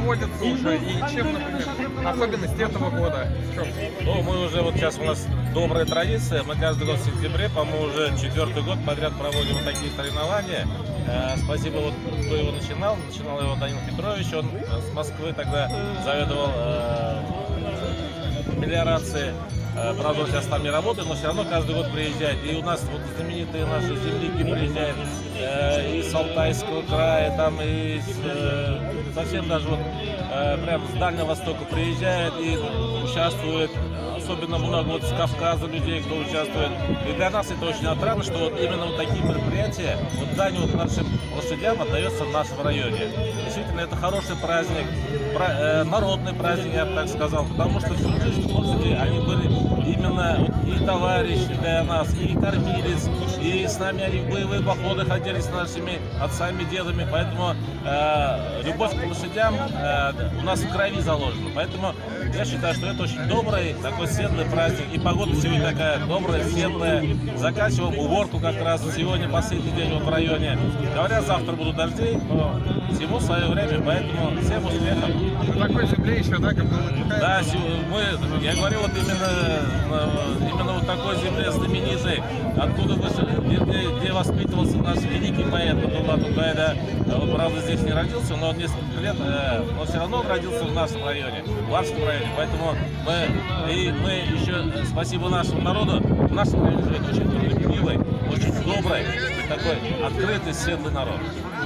проводится уже и чем, например, особенности этого года? В чем? Ну, мы уже вот сейчас у нас добрая традиция. Мы каждый год в сентябре, по-моему, уже 4-й год подряд проводим вот такие соревнования. Спасибо, вот, кто его начинал. Начинал его Данил Петрович. Он с Москвы тогда заведовал мелиорацией. Правда, он сейчас там не работает, но все равно каждый год приезжает. И у нас вот знаменитые наши земляки приезжают и с Алтайского края, там и совсем даже вот прям с Дальнего Востока приезжают и участвуют. Особенно много вот с Кавказа людей, кто участвует. И для нас это очень отрадно, что вот именно вот такие мероприятия, вот дань вот нашим лошадям отдается в нашем районе. Действительно, это хороший праздник, народный праздник, я бы так сказал, потому что всю жизнь лошади, они были именно вот и товарищи для нас, и кормились, и с нами они в боевые походы ходили с нашими отцами, дедами, поэтому любовь к лошадям у нас в крови заложена. Поэтому я считаю, что это очень добрый, такой светлый праздник. И погода сегодня такая добрая, светлая. Заканчиваем уборку как раз. Сегодня последний день вот в районе. Говорят, завтра будут дожди, но всему свое время, поэтому всем успехов. На такой земле еще, да, как было? Да, я говорю, вот именно вот такой земле знаменитой, откуда где воспитывался наш великий поэт Абдулла Тукай, да. Он, правда, здесь не родился, но несколько лет, но все равно он родился в нашем районе, в Варском районе. Поэтому мы еще спасибо нашему народу. В нашем районе живет очень трудолюбивый, очень добрый, такой открытый, светлый народ.